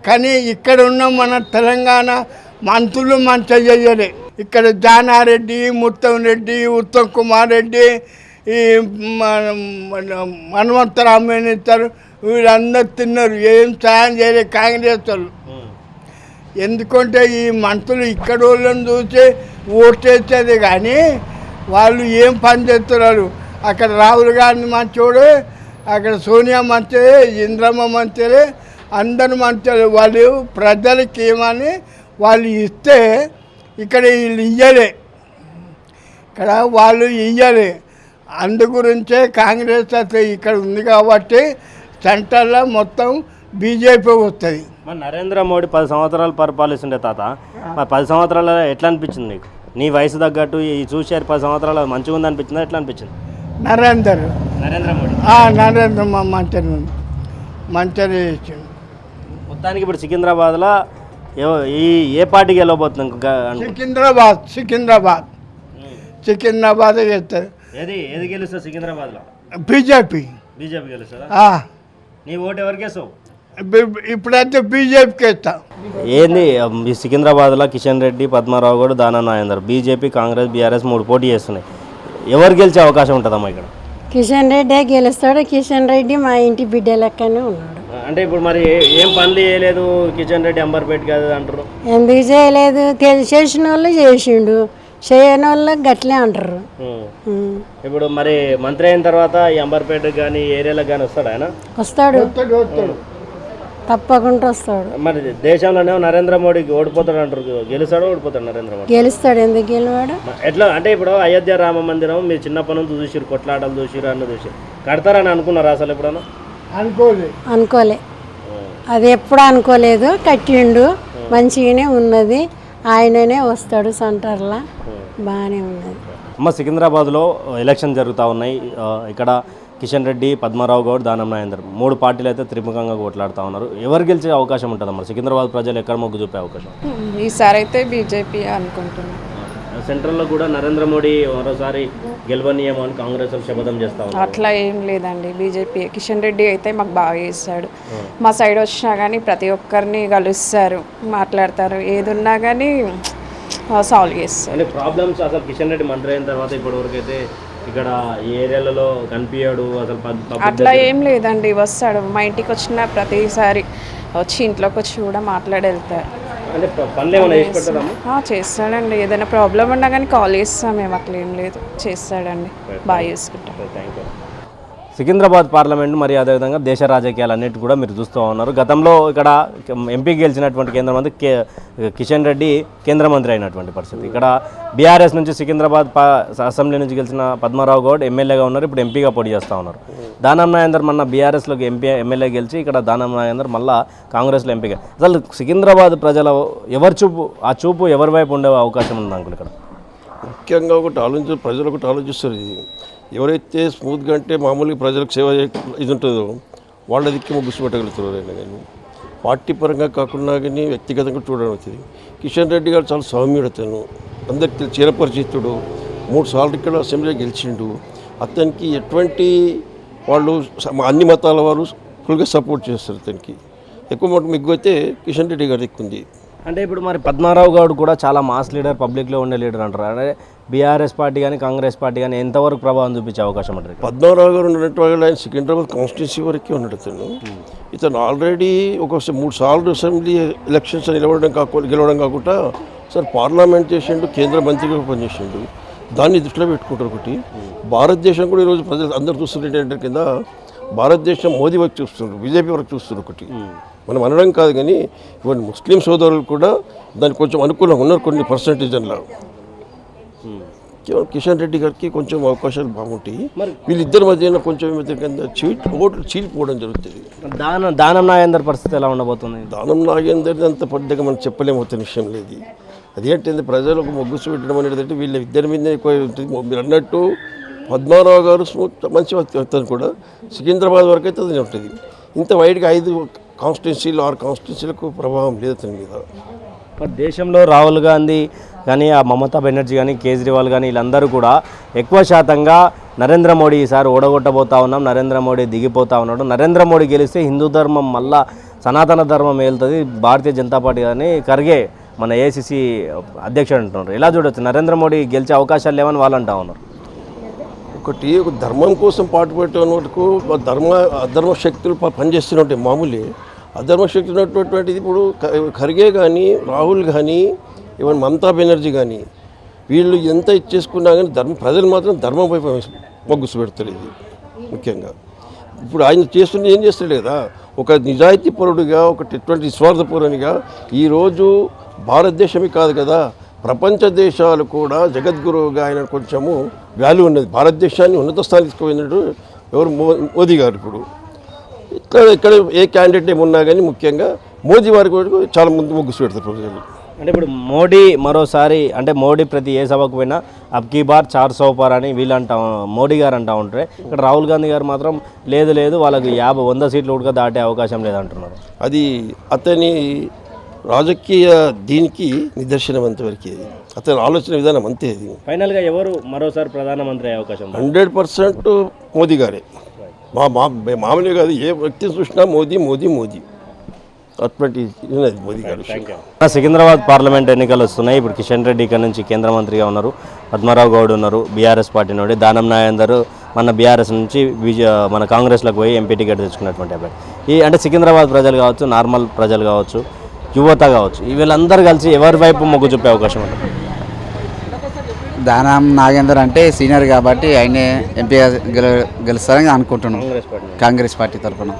కానీ ఇక్కడ ఉన్న మన తెలంగాణ మంత్రులు మంచిగా చేయలే. ఇక్కడ జానారెడ్డి, ముత్తం రెడ్డి, ఉత్తమ్ కుమార్ రెడ్డి, ఈ హనుమంతరామయ్య ఇస్తారు, వీళ్ళందరూ తిన్నారు, ఏం సాయం చేయలేదు కాంగ్రెస్ వాళ్ళు. ఎందుకంటే ఈ మంత్రులు ఇక్కడ వాళ్ళని చూసి ఓటేసేది కానీ వాళ్ళు ఏం పని చేస్తున్నారు. అక్కడ రాహుల్ గాంధీ మంచోడు, అక్కడ సోనియా మంచిదే, ఇంద్రమ్మ మంచిదే, అందరూ మంచిది. వాళ్ళు ప్రజలకి ఏమని వాళ్ళు ఇస్తే ఇక్కడ వీళ్ళు ఇయ్యలే, ఇక్కడ వాళ్ళు ఇయ్యలే. అందు గురించే కాంగ్రెస్ అసలు ఇక్కడ ఉంది కాబట్టి సెంటర్లో మొత్తం బీజేపీ వస్తుంది. మరి నరేంద్ర మోడీ 10 సంవత్సరాలు పరిపాలిస్తుండే తాత, మరి 10 సంవత్సరాలు ఎట్లా అనిపించింది నీకు? నీ వయసు తగ్గట్టు ఈ చూసారు 10 సంవత్సరాలు మంచిగా ఉంది అనిపించిందా? ఎట్లా అనిపించింది? నరేంద్ర మోడీ నరేంద్ర మంచిగా చేసిండు. మొత్తానికి ఇప్పుడు సికింద్రాబాద్లో ఏ పార్టీకి వెళ్ళబోతుంది? సికింద్రాబాద్ చేస్తారు. ఏది గెలుస్తుంది సికింద్రాబాద్లో? బీజేపీ గెలుస్తుందా? నీ ఓటు ఎవరికి వేస్తావు? ఇప్పుడైతే బీజేపీకి వేస్తా. ఏంది ఈ సికింద్రాబాద్లో కిషన్ రెడ్డి, పద్మారావు గౌడ్, దానం నాగేందర్, బీజేపీ, కాంగ్రెస్, బీఆర్ఎస్ 3 పోటీ చేస్తున్నాయి. ఎవరు గెలిచే అవకాశం ఉంటుందమ్మా ఇక్కడ? కిషన్ రెడ్డి గెలుస్తాడు. కిషన్ రెడ్డి మా ఇంటి బిడ్డ లెక్కనే ఉన్నాడు. అంటే ఇప్పుడు మరి ఏం పనులు చేయలేదు కిషన్ రెడ్డి అంబర్పేట కాదు అంటారు. ఎందుకు చేయలేదు? చేసిన వాళ్ళు చేసిండు, చేయని వాళ్ళు గట్లే అంటారు. ఇప్పుడు మరి మంత్రి అయిన తర్వాత ఈ అంబర్పేటకు కానీ ఏరియాలకు కానీ వస్తాడు ఆయన? వస్తాడు, తప్పకుండా వస్తాడు. మరి దేశంలోనే నరేంద్ర మోడీకి ఓడిపోతాడు అంటారు, గెలుస్తాడు ఓడిపోతాడు నరేంద్ర మోడీ? గెలుస్తాడు. ఎందుకు గెలవాడు? ఎట్లా అంటే ఇప్పుడు అయోధ్య రామ మందిరం మీరు చిన్నప్పటి నుంచి చూసిరు, కొట్లాటలు చూసిరు, అన్న చూసిరు, కడతారని అనుకున్నారా అసలు ఎప్పుడన్నా? అనుకోలే, అది ఎప్పుడు అనుకోలేదు. కట్టిండు, మంచిగానే ఉన్నది. ఆయననే వస్తాడు సెంటర్లో, బాగానే ఉన్నది. అమ్మ, సికింద్రాబాద్లో ఎలక్షన్ జరుగుతూ ఉన్నాయి. ఇక్కడ కిషన్ రెడ్డి, పద్మారావు గౌడ్, దానం నాగేందర్ 3 పార్టీలు అయితే త్రిముఖంగా కొట్లాడుతూ ఉన్నారు. ఎవరు గెలిచే అవకాశం ఉంటుందమ్మా? సికింద్రాబాద్ ప్రజలు ఎక్కడ మొగ్గు చూపే అవకాశం? ఈసారి అయితే బీజేపీ అనుకుంటున్నాను. సెంట్రల్లో కూడా నరేంద్ర మోడీ మరోసారి గెలవనీయమో అని కాంగ్రెస్ శపథం చేస్తా ఉన్నారు. అట్లా ఏం లేదండి, బీజేపీ. కిషన్ రెడ్డి అయితే మాకు బాగా చేస్తాడు. మా సైడ్ వచ్చినా కానీ ప్రతి ఒక్కరిని కలుస్తారు, మాట్లాడతారు, ఏదున్నా కానీ సాల్వ్ చేస్తారు. అంటే ప్రాబ్లమ్స్ అసలు కిషన్ రెడ్డి మంత్రి అయిన తర్వాత ఇప్పటివరకు అయితే ఇక్కడ ఈ ఏరియాలలో కనిపించాడు అసలు? అట్లా ఏం లేదండి, వస్తాడు. మా ఇంటికి వచ్చిన ప్రతిసారి వచ్చి ఇంట్లోకి వచ్చి కూడా మాట్లాడి వెళ్తారు. అంటే పనులు ఏమైనా చేసి పెడతాడమ్మా? చేస్తాడండి, ఏదైనా ప్రాబ్లం ఉన్నా కానీ కాల్ చేస్తాం మేము, అట్లా ఏం లేదు, చేస్తాడండి, బాగా చేసుకుంటాం. Thank you. సికింద్రాబాద్ పార్లమెంట్ మరి అదేవిధంగా దేశ రాజకీయాలు అన్నిటి కూడా మీరు చూస్తూ ఉన్నారు. గతంలో ఇక్కడ ఎంపీ గెలిచినటువంటి కేంద్ర మంత్రి కిషన్ రెడ్డి కేంద్ర మంత్రి అయినటువంటి పరిస్థితి. ఇక్కడ బీఆర్ఎస్ నుంచి సికింద్రాబాద్ అసెంబ్లీ నుంచి గెలిచిన పద్మారావు గౌడ్ ఎమ్మెల్యేగా ఉన్నారు, ఇప్పుడు ఎంపీగా పోటీ చేస్తూ ఉన్నారు. దానం నాగేందర్ మొన్న బీఆర్ఎస్లోకి ఎమ్మెల్యే గెలిచి ఇక్కడ దానం నాగేందర్ మళ్ళీ కాంగ్రెస్లో ఎంపీగా. అసలు సికింద్రాబాద్ ప్రజల ఆ చూపు ఎవరి వైపు ఉండే అవకాశం ఉంది అంకుల్? ఇక్కడ ముఖ్యంగా ప్రజలు ఒకటి ఆలోచిస్తారు. ఇది ఎవరైతే స్మూత్గా అంటే మామూలుగా ప్రజలకు సేవ ఇది ఉంటుందో వాళ్ళ దిక్కు ముగ్గుసు పెట్టగలుగుతారు. నేను పార్టీ పరంగా కాకుండా కానీ వ్యక్తిగతంగా చూడడం అవుతుంది. కిషన్ రెడ్డి గారు చాలా సౌమ్యుడతను, అందరికి చిరపరిచితుడు, 3 సార్లు ఇక్కడ అసెంబ్లీ గెలిచిండు. అతనికి ఎటువంటి వాళ్ళు అన్ని మతాల వారు ఫుల్గా సపోర్ట్ చేస్తారు. అతనికి ఎక్కువ మిగ్గు అయితే కిషన్ రెడ్డి గారు ఎక్కువ ఉంది. అంటే ఇప్పుడు మరి పద్మారావు గౌడ్ కూడా చాలా మాస్ లీడర్, పబ్లిక్లో ఉండే లీడర్ అంటారు. అంటే బీఆర్ఎస్ పార్టీ కానీ కాంగ్రెస్ పార్టీ కానీ ఎంతవరకు ప్రభావం చూపించే అవకాశం ఉంటుంది? పద్మారావు గారు ఉన్నట్టు వాళ్ళు ఆయన సికింద్రాబాద్ కాన్స్టిట్యున్సీ వరకే ఉన్నాడు. ఇతను ఆల్రెడీ 3 సార్లు అసెంబ్లీ ఎలక్షన్స్ గెలవడం కాకుండా సార్ పార్లమెంట్ చేసిండు, కేంద్ర మంత్రిగా పనిచేసిండు. దాన్ని దృష్టిలో పెట్టుకుంటారు. ఒకటి భారతదేశం కూడా ఈరోజు ప్రజలు అందరూ చూస్తున్నారు ఏంటంటే కింద భారతదేశం మోదీ వరకు చూస్తున్నారు, బీజేపీ వరకు చూస్తున్నారు. ఒకటి మనం అనడం కాదు కానీ ఇవన్నీ ముస్లిం సోదరులు కూడా దానికి కొంచెం అనుకూలంగా ఉన్నారు కొన్ని పర్సంటేజ్ అలా. కిషన్ రెడ్డి గారికి కొంచెం అవకాశాలు బాగుంటాయి. వీళ్ళిద్దరి మధ్య కొంచెం ఓట్లు చీలిపోవడం జరుగుతుంది. దానం నాగేందర్ పరిస్థితి ఎలా ఉండబోతుంది? దానం నాగేందర్ అంత పెద్దగా మనం చెప్పలేమవుతున్న విషయం లేదు. అదేంటంటే ప్రజలకు మొగ్గుసు పెట్టడం అనేది వీళ్ళ ఇద్దరి మీద ఎక్కువ ఉంటుంది. మీరు అన్నట్టు పద్మారావు గారు మంచి వ్యక్తి కూడా సికింద్రాబాద్ వరకు అయితే అది ఉంటుంది. ఇంత వైడ్గా 5 కాన్స్టిట్యున్సీలు 6 కాన్స్టిట్యున్సీలకు ప్రభావం లేదు అతని మీద. మరి దేశంలో రాహుల్ గాంధీ కానీ ఆ మమతా బెనర్జీ కానీ కేజ్రీవాల్ కానీ వీళ్ళందరూ కూడా ఎక్కువ శాతంగా నరేంద్ర మోడీ ఈసారి ఓడగొట్టబోతా ఉన్నాం, నరేంద్ర మోడీ దిగిపోతా ఉన్నాడు, నరేంద్ర మోడీ గెలిస్తే హిందూ ధర్మం మళ్ళా సనాతన ధర్మం వెళ్తుంది, భారతీయ జనతా పార్టీ కానీ ఖర్గే మన ఏఐసిసి అధ్యక్షుడు అంటున్నారు. ఎలా చూడొచ్చు? నరేంద్ర మోడీ గెలిచే అవకాశాలు లేవని వాళ్ళు అంటా ఉన్నారు. ఒక ధర్మం కోసం పాటుపడే వరకు అధర్మ శక్తులు పనిచేస్తున్నట్టు మామూలే. అధర్మ శక్తి ఉన్నటువంటిది ఇప్పుడు ఖర్గే కానీ రాహుల్ కానీ ఈవెన్ మమతా బెనర్జీ కానీ వీళ్ళు ఎంత ఇచ్చేసుకున్నా కానీ ప్రజలు మాత్రం ధర్మం వైపు మొగ్గుసు పెడతారు. ఇది ముఖ్యంగా ఇప్పుడు ఆయన చేస్తున్న ఏం చేస్తాడు కదా, ఒక నిజాయితీ పరుడుగా, ఎటువంటి నిస్వార్థపరునిగా ఈరోజు భారతదేశమే కాదు కదా ప్రపంచ దేశాలు కూడా జగద్గురువుగా ఆయన కొంచెము వాల్యూ ఉన్నది. భారతదేశాన్ని ఉన్నత స్థాయి తీసుకుపోయినట్టు ఎవరు మోదీ గారు. ఇప్పుడు ఇక్కడ ఏ క్యాండిడేట్ ఏమున్నా కానీ ముఖ్యంగా మోదీ వారికి చాలా ముందు ముగ్గుసు పెడతారు ప్రజలు. అంటే ఇప్పుడు మోడీ మరోసారి అంటే మోడీ ప్రతి ఏ సభకు పోయినా అబ్కీ బార్ 400 పార్ అని వీళ్ళు మోడీ గారు అంటూ ఉంటారు. ఇక్కడ రాహుల్ గాంధీ గారు మాత్రం లేదు వాళ్ళకి 100 సీట్లు కూడా దాటే అవకాశం లేదంటున్నారు. అది అతని రాజకీయ దీనికి నిదర్శనం అంతవరకు. అతని ఆలోచన విధానం అంతే. అది ఫైనల్గా ఎవరు మరోసారి ప్రధానమంత్రి అయ్యే అవకాశం? 100% మోదీ గారే. మామూలుగా కాదు, ఏ వ్యక్తిని చూసినా మోదీ అటువంటి మోదీ గారు. సికింద్రాబాద్ పార్లమెంట్ ఎన్నికలు వస్తున్నాయి. ఇప్పుడు కిషన్ రెడ్డి ఇక్కడ నుంచి కేంద్ర మంత్రిగా ఉన్నారు, పద్మారావు గౌడ్ ఉన్నారు బీఆర్ఎస్ పార్టీ నుండి, దానం నాగేందర్ మన బీఆర్ఎస్ నుంచి మన కాంగ్రెస్లోకి పోయి ఎంపీ టికెట్ తెచ్చుకున్నటువంటి అభ్యర్థి. అంటే సికింద్రాబాద్ ప్రజలు కావచ్చు, నార్మల్ ప్రజలు కావచ్చు, యువత కావచ్చు, వీళ్ళందరూ కలిసి ఎవరి వైపు మొగ్గు చూపే అవకాశం ఉంటుంది? దానం నాగేందర్ అంటే సీనియర్ కాబట్టి ఆయనే ఎంపీగా గెలుస్తారని అనుకుంటున్నాం కాంగ్రెస్ పార్టీ తరఫున.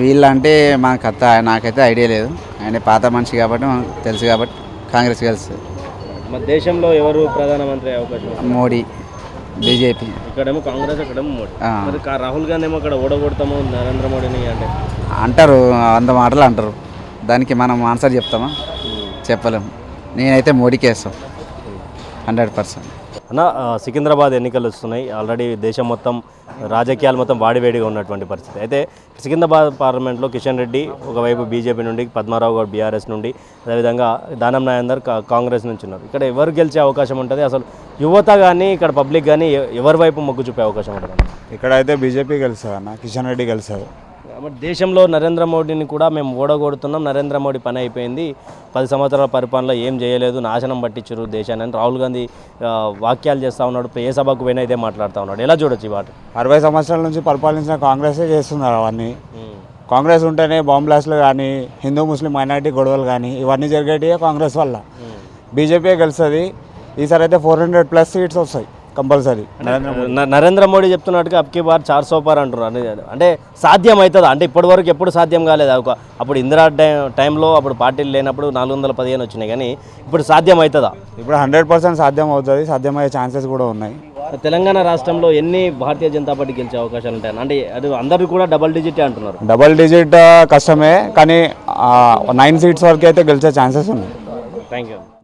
వీళ్ళంటే నాకైతే ఐడియా లేదు. ఆయన పాత మనిషి కాబట్టి మనకు తెలుసు కాబట్టి కాంగ్రెస్ గెలుస్తుంది. మన దేశంలో ఎవరు ప్రధానమంత్రి అవకాశం? మోడీ, బీజేపీ. ఇక్కడేమో కాంగ్రెస్, అక్కడేమో మోడీ. మరి రాహుల్ గాంధీ ఏమో అక్కడ ఓడగొడతాము నరేంద్ర మోడీని అంటే అంటారు, 100 మాటలు అంటారు. దానికి మనం ఆన్సర్ చెప్తామా? చెప్పలేము. నేనైతే మోడీకి వేస్తాను 100%. అన్న, సికింద్రాబాద్ ఎన్నికలు వస్తున్నాయి. ఆల్రెడీ దేశం మొత్తం రాజకీయాలు మొత్తం వాడివేడిగా ఉన్నటువంటి పరిస్థితి. అయితే సికింద్రాబాద్ పార్లమెంట్లో కిషన్ రెడ్డి ఒకవైపు బీజేపీ నుండి, పద్మారావు గౌడ్ బీఆర్ఎస్ నుండి, అదేవిధంగా దానం నాగేందర్ కాంగ్రెస్ నుంచి ఉన్నారు. ఇక్కడ ఎవరు గెలిచే అవకాశం ఉంటుంది? అసలు యువత కానీ ఇక్కడ పబ్లిక్ కానీ ఎవరి వైపు మొగ్గు చూపే అవకాశం ఉంటుంది? ఇక్కడైతే బీజేపీ గెలుస్తుంది అన్న, కిషన్ రెడ్డి గెలుస్తుంది. కాబట్టి దేశంలో నరేంద్ర మోడీని కూడా మేము ఓడగొడుతున్నాం, నరేంద్ర మోడీ పని అయిపోయింది, 10 సంవత్సరాల పరిపాలనలో ఏం చేయలేదు, నాశనం పట్టించారు దేశాన్ని అని రాహుల్ గాంధీ వాక్యాలు చేస్తూ ఉన్నాడు. ఏ సభకు పోయినా ఇదే మాట్లాడుతూ ఉన్నాడు. ఎలా చూడొచ్చు ఈ మాట? 60 సంవత్సరాల నుంచి పరిపాలించిన కాంగ్రెసే చేస్తున్నారు అవన్నీ. కాంగ్రెస్ ఉంటేనే బాంబ్ బ్లాస్ట్లు కానీ, హిందూ ముస్లిం మైనారిటీ గొడవలు కానీ ఇవన్నీ జరిగేటివే కాంగ్రెస్ వల్ల. బీజేపీ గెలుస్తుంది. ఈసారి అయితే 400+ సీట్స్ వస్తాయి కంపల్సరీ. నరేంద్ర మోడీ చెప్తున్నట్టుగా అబ్కి బార్ 400 పార్ అంటున్నారు. అంటే సాధ్యం అవుతుందా? అంటే ఇప్పటి వరకు ఎప్పుడు సాధ్యం కాలేదు. అప్పుడు ఇందిరా టైంలో అప్పుడు పార్టీలు లేనప్పుడు 415 వచ్చినాయి, కానీ ఇప్పుడు సాధ్యం అవుతుందా? ఇప్పుడు 100% సాధ్యం అవుతుంది. సాధ్యమయ్యే ఛాన్సెస్ కూడా ఉన్నాయి. తెలంగాణ రాష్ట్రంలో ఎన్ని భారతీయ జనతా పార్టీ గెలిచే అవకాశాలు ఉంటాయి? అంటే అది అందరూ కూడా డబల్ డిజిట్ అంటున్నారు. డబల్ డిజిట్ కష్టమే, కానీ 9 సీట్స్ వరకు అయితే గెలిచే ఛాన్సెస్ ఉన్నాయి. Thank you.